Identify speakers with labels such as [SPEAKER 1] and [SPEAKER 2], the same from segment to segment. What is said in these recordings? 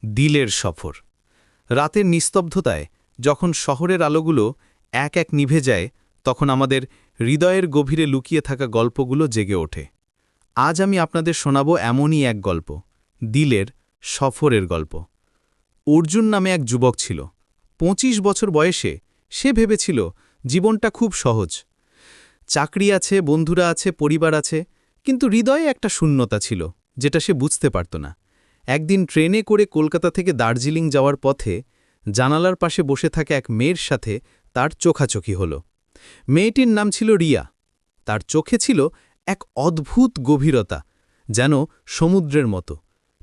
[SPEAKER 1] দিলের সফর। রাতের নিস্তব্ধতায় যখন শহরের আলোগুলো এক এক নিভে যায়, তখন আমাদের হৃদয়ের গভীরে লুকিয়ে থাকা গল্পগুলো জেগে ওঠে। আজ আমি আপনাদের শোনাব এমনই এক গল্প, দিলের সফরের গল্প। অর্জুন নামে এক যুবক ছিল। ২৫ বছর বয়সে সে ভেবেছিল জীবনটা খুব সহজ। চাকরি আছে, বন্ধুরা আছে, পরিবার আছে, কিন্তু হৃদয়ে একটা শূন্যতা ছিল, যেটা সে বুঝতে পারত না। একদিন ট্রেনে করে কলকাতা থেকে দার্জিলিং যাওয়ার পথে জানালার পাশে বসে থাকা এক মেয়ের সাথে তার চোখাচোখি হল। মেয়েটির নাম ছিল রিয়া। তার চোখে ছিল এক অদ্ভুত গভীরতা, যেন সমুদ্রের মতো।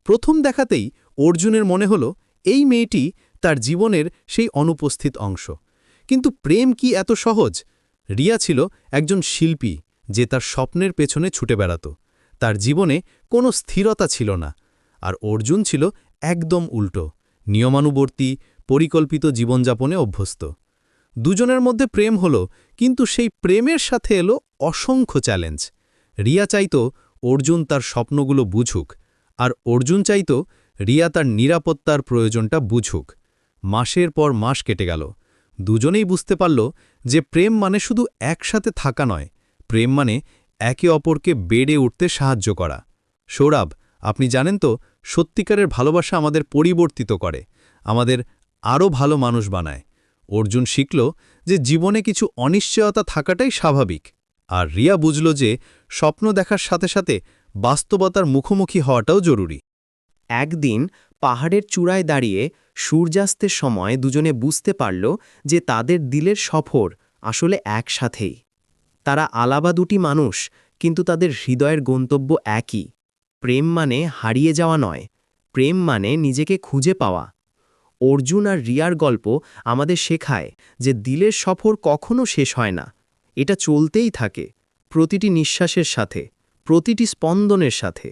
[SPEAKER 1] প্রথম দেখাতেই অর্জুনের মনে হল এই মেয়েটি তার জীবনের সেই অনুপস্থিত অংশ। কিন্তু প্রেম কি এত সহজ? রিয়া ছিল একজন শিল্পী, যে তার স্বপ্নের পেছনে ছুটে বেড়াত। তার জীবনে কোনো স্থিরতা ছিল না। আর অর্জুন ছিল একদম উল্টো, নিয়মানুবর্তী, পরিকল্পিত জীবনযাপনে অভ্যস্ত। দুজনের মধ্যে প্রেম হল, কিন্তু সেই প্রেমের সাথে এলো অসংখ্য চ্যালেঞ্জ। রিয়া চাইত অর্জুন তার স্বপ্নগুলো বুঝুক, আর অর্জুন চাইত রিয়া তার নিরাপত্তার প্রয়োজনটা বুঝুক। মাসের পর মাস কেটে গেল। দুজনেই বুঝতে পারল যে প্রেম মানে শুধু একসাথে থাকা নয়, প্রেম মানে একে অপরকে বেড়ে উঠতে সাহায্য করা। সৌরভ, আপনি জানেন তো, সত্যিকারের ভালোবাসা আমাদের পরিবর্তিত করে, আমাদের আরও ভালো মানুষ বানায়। অর্জুন শিখল যে জীবনে কিছু অনিশ্চয়তা থাকাটাই স্বাভাবিক, আর রিয়া বুঝল যে স্বপ্ন দেখার সাথে সাথে বাস্তবতার মুখোমুখি হওয়াটাও জরুরি।
[SPEAKER 2] একদিন পাহাড়ের চূড়ায় দাঁড়িয়ে সূর্যাস্তের সময় দুজনে বুঝতে পারল যে তাদের দিলের সফর আসলে একসাথেই। তারা আলাদা দুটি মানুষ, কিন্তু তাদের হৃদয়ের গন্তব্য একই। প্রেম মানে হারিয়ে যাওয়া নয়, প্রেম মানে নিজেকে খুঁজে পাওয়া। অর্জুন আর রিয়ার গল্প আমাদের শেখায় যে দিলের সফর কখনো শেষ হয় না, এটা চলতেই থাকে, প্রতিটি নিঃশ্বাসের সাথে, প্রতিটি স্পন্দনের সাথে।